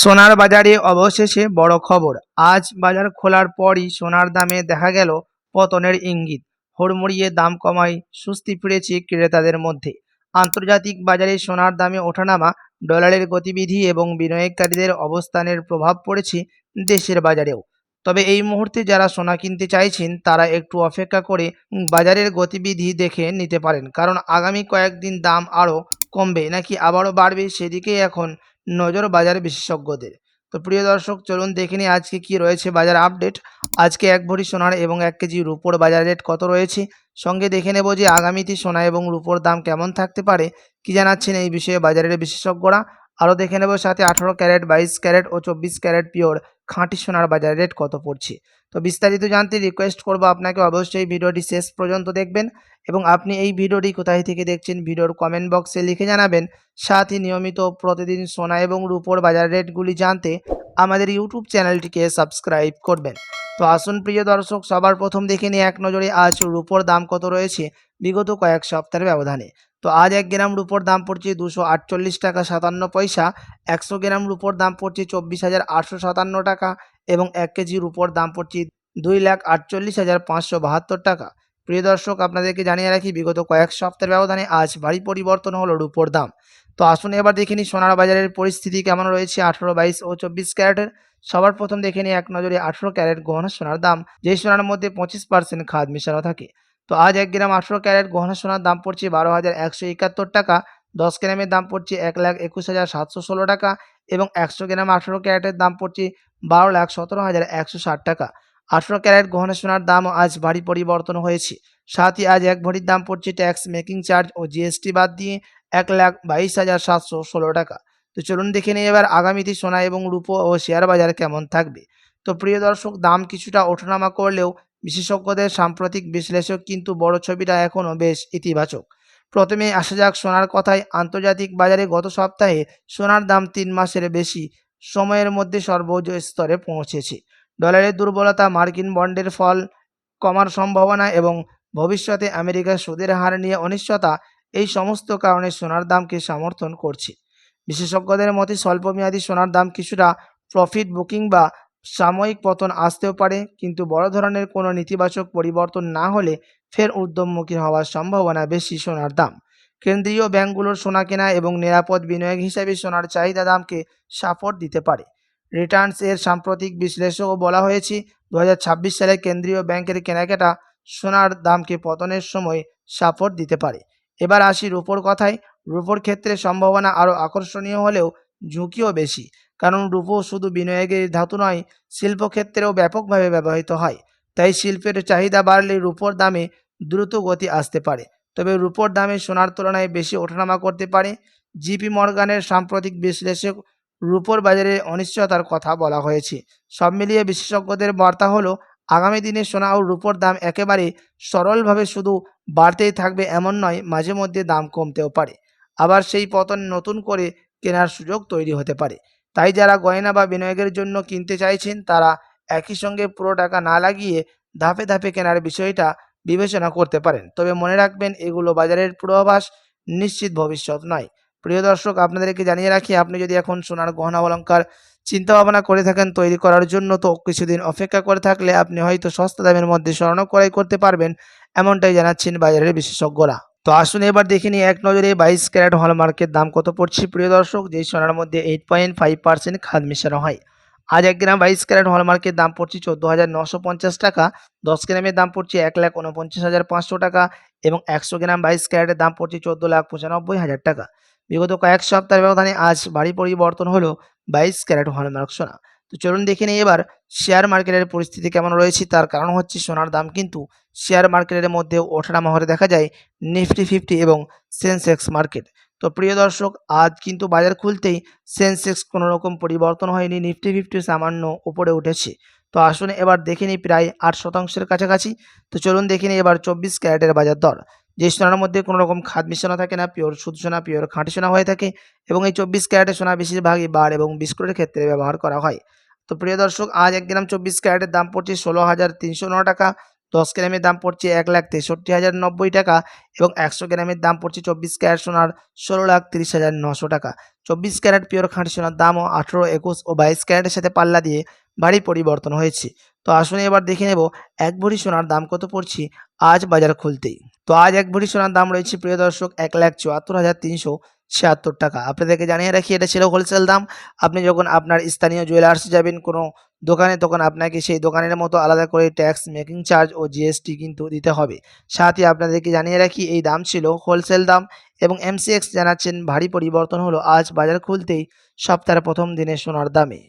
সোনার বাজারে অবশেষে বড় খবর। আজ বাজার খোলার পরই সোনার দামে দেখা গেল পতনের ইঙ্গিত। হুড়মুড়িয়ে দাম কমায় স্বস্তি ফিরেছে ক্রেতাদের মধ্যে। আন্তর্জাতিক বাজারে সোনার দামে ওঠানামা, ডলারের গতিবিধি এবং বিনিয়োগকারীদের অবস্থানের প্রভাব পড়েছে দেশের বাজারেও। তবে এই মুহূর্তে যারা সোনা কিনতে চাইছেন তারা একটু অপেক্ষা করে বাজারের গতিবিধি দেখে নিতে পারেন, কারণ আগামী কয়েকদিন দাম আরও কমবে নাকি আবারও বাড়বে সেদিকেই এখন নজর বাজার বিশেষজ্ঞদের। তো প্রিয় দর্শক, চলুন দেখে নিই আজকে কি রয়েছে বাজার আপডেট। আজকে এক ভরি সোনার এবং 1 কেজি রুপোর বাজার রেট কত রয়েছে, সঙ্গে দেখে নেব যে আগামীতে সোনা এবং রুপোর দাম কেমন থাকতে পারে, কি জানাচ্ছেন এই বিষয়ে বাজারের বিশেষজ্ঞরা। আরও দেখে নেব সাথে 18 ক্যারেট, 22 ক্যারেট ও 24 ক্যারেট পিওর খাঁটি সোনার বাজার রেট কত পড়ছে। তো বিস্তারিত জানতে রিকোয়েস্ট করব আপনাকে অবশ্যই ভিডিওটি শেষ পর্যন্ত দেখবেন, এবং আপনি এই ভিডিওটি কোথায় থেকে দেখছেন ভিডিওর কমেন্ট বক্সে লিখে জানাবেন। সাথে নিয়মিত প্রতিদিন সোনা এবং রুপোর বাজার রেটগুলি জানতে আমাদের ইউটিউব চ্যানেলটিকে সাবস্ক্রাইব করবেন। তো আসুন প্রিয় দর্শক, সবার প্রথম দেখে নিই এক নজরে আজ রুপোর দাম কত রয়েছে বিগত কয়েক সপ্তাহের ব্যবধানে। তো আজ 1 গ্রাম রুপোর দাম পড়ছে 248 টাকা 57 পয়সা, 100 গ্রাম রুপোর দাম পড়ছে 24,857 টাকা এবং 1 কেজি রুপোর দাম পড়ছে 2,48,572 টাকা। প্রিয় দর্শক, আপনাদেরকে জানিয়ে রাখি বিগত কয়েক সপ্তাহের ব্যবধানে আজ ভারী পরিবর্তন হলো রুপোর দাম। তো আসুন এবার দেখে নিই সোনার বাজারের পরিস্থিতি কেমন রয়েছে 18, 22 ও 24 ক্যারেটের। সবার প্রথম দেখে নিই এক নজরে 18 ক্যারেট গহনা সোনার দাম, যেই সোনার মধ্যে 25% খাদ মিশানো থাকে। তো আজ 1 গ্রাম 18 ক্যারেট গহনা সোনার দাম পড়ছে 12,171 টাকা, 10 গ্রামের দাম পড়ছে 1,21,716 টাকা এবং 100 গ্রাম 18 ক্যারেটের দাম পড়ছে 12,17,160 টাকা। 18 ক্যারেট গহনা সোনার দাম আজ ভারী পরিবর্তন হয়েছে। সাথে আজ এক ভরির দাম পড়ছে ট্যাক্স মেকিং চার্জ ও জিএসটি বাদ দিয়ে 1,22,716 টাকা। তো চলুন দেখে নিই এবার আগামীতে সোনা এবং রূপো ও শেয়ার বাজার কেমন থাকবে। তো প্রিয় দর্শক, দাম কিছুটা ওঠানামা করলেও বিশেষজ্ঞদের সাম্প্রতিক বিশ্লেষক কিন্তু বড় ছবিটা এখনও বেশ ইতিবাচক। প্রথমে আসা যাক সোনার কথায়। আন্তর্জাতিক বাজারে গত সপ্তাহে সোনার দাম 3 মাসের বেশি সময়ের মধ্যে সর্বোচ্চ স্তরে পৌঁছেছে। ডলারের দুর্বলতা, মার্কিন বন্ডের ফল কমার সম্ভাবনা এবং ভবিষ্যতে আমেরিকার সুদের হার নিয়ে অনিশ্চয়তা, এই সমস্ত কারণে সোনার দামকে সমর্থন করছে। বিশেষজ্ঞদের মতে স্বল্পমেয়াদী সোনার দাম কিছুটা প্রফিট বুকিং বা সাময়িক পতন আসতেও পারে, কিন্তু বড় ধরনের কোনো নেতিবাচক পরিবর্তন না হলে ফের ঊর্ধ্বমুখী হওয়ার সম্ভাবনা বেশি সোনার দাম। কেন্দ্রীয় ব্যাংকগুলোর সোনা কেনা এবং নিরাপদ বিনিয়োগ হিসেবে সোনার চাহিদা দামকে সাপোর্ট দিতে পারে। রিটার্নস এর সাম্প্রতিক বিশ্লেষণও বলা হয়েছে 2026 সালে কেন্দ্রীয় ব্যাংকের কেনাকাটা সোনার দামকে পতনের সময় সাপোর্ট দিতে পারে। এবার আসি রুপোর কথায়। রুপোর ক্ষেত্রে সম্ভাবনা আরও আকর্ষণীয় হলেও ঝুঁকিও বেশি, কারণ রুপো শুধু বিনিয়োগের ধাতু নয়, শিল্পক্ষেত্রেও ব্যাপকভাবে ব্যবহৃত হয়। তাই শিল্পের চাহিদা বাড়লে রুপোর দামে দ্রুত গতি আসতে পারে। তবে রুপোর দামে সোনার তুলনায় বেশি ওঠানামা করতে পারে। জিপি মর্গানের সাম্প্রতিক বিশ্লেষক রুপোর বাজারে অনিশ্চয়তার কথা বলা হয়েছে। সব মিলিয়ে বিশেষজ্ঞদের বার্তা হলো আগামী দিনে সোনা ও রুপোর দাম একেবারে সরলভাবে শুধু বাড়তেই থাকবে এমন নয়, মাঝে মধ্যে দাম কমতেও পারে। আবার সেই পতন নতুন করে কেনার সুযোগ তৈরি হতে পারে। তাই যারা গয়না বা বিনিয়োগের জন্য কিনতে চাইছেন তারা একই সঙ্গে পুরো টাকা না লাগিয়ে ধাপে ধাপে কেনার বিষয়টা বিবেচনা করতে পারেন। তবে মনে রাখবেন, এগুলো বাজারের পূর্বাভাস, নিশ্চিত ভবিষ্যৎ নয়। প্রিয় দর্শক, আপনাদেরকে জানিয়ে রাখি, আপনি যদি এখন সোনার গহনা অলংকার চিন্তা ভাবনা করে থাকেন তৈরি করার জন্য, তো কিছুদিন অপেক্ষা করে থাকলে আপনি হয়তো সস্তা দামের মধ্যে স্বর্ণ ক্রয় করতে পারবেন, এমনটাই জানাচ্ছেন বাজারের বিশেষজ্ঞরা। তো আসুন এবার দেখে নিই এক নজরে 22 ক্যারেট হলমার্কের দাম কত পড়ছে। প্রিয় দর্শক, যেই সোনার মধ্যে 8.5% খাদ মেশানো হয়। আজ 1 গ্রাম 22 ক্যারেট হলমার্কের দাম পড়ছে 14,950 টাকা, 10 গ্রামের দাম পড়ছে 1,49,500 টাকা এবং 100 গ্রাম 22 ক্যারেটের দাম পড়ছে 14,95,000 টাকা। বিগত কয়েক সপ্তাহের ব্যবধানে আজ ভারী পরিবর্তন হলো 22 ক্যারেট হলমার্ক সোনা। তো চলুন দেখে নিই এবার শেয়ার মার্কেটের পরিস্থিতি কেমন রয়েছে। তার কারণ হচ্ছে সোনার দাম কিন্তু শেয়ার মার্কেটের মধ্যেও ওঠানামা হতে দেখা যায় নিফটি 50 এবং সেন্সেক্স মার্কেট। তো প্রিয় দর্শক, আজ কিন্তু বাজার খুলতেই সেন্সেক্স কোনো রকম পরিবর্তন হয়নি, নিফটি 50 সামান্য উপরে উঠেছে। তো আসুন এবার দেখে নিই প্রায় 8%-এর কাছাকাছি। তো চলুন দেখে নিই এবার 24 ক্যারেটের বাজার দর। যে সোনার মধ্যে কোনো রকম খাদ মিশানো থাকে না, পিওর শুদ্ধ সোনা, পিওর খাঁটি সোনা হয়ে থাকে এবং এই 24 ক্যারেটের সোনা বেশিরভাগই বার এবং বিস্কুটের ক্ষেত্রে ব্যবহার করা হয়। তো প্রিয় দর্শক, আজ 1 গ্রাম 24 ক্যারেটের দাম পড়ছে 16,309 টাকা, 10 গ্রামের দাম পড়ছে 1,63,090 টাকা এবং 100 গ্রামের দাম পড়ছে 24 ক্যারেট সোনার 16,30,900 টাকা। 24 ক্যারেট পিওর খাঁটি সোনার দামও 18, 21 ও 22 ক্যারেটের সাথে পাল্লা দিয়ে ভারী পরিবর্তন হয়েছে। তো আসুন এবার দেখে নেব 1 ভরি সোনার দাম কত পড়ছে আজ বাজার খুলতেই। তো আজ 1 ভরি সোনার দাম রয়েছে প্রিয় দর্শক 1,74,376 টাকা। আপনাদেরকে জানিয়ে রাখি এটা ছিল হোলসেল দাম। আপনি যখন আপনার স্থানীয় জুয়েলার্সে যাবেন কোনো দোকানে, তখন আপনাকে সেই দোকানের মতো আলাদা করে ট্যাক্স, মেকিং চার্জ ও জিএসটি কিন্তু দিতে হবে। সাথে আপনাদেরকে জানিয়ে রাখি এই দাম ছিল হোলসেল দাম এবং এমসিএক্স জানাচ্ছেন ভারী পরিবর্তন হলো আজ বাজার খুলতেই সপ্তাহের প্রথম দিনে সোনার দামে।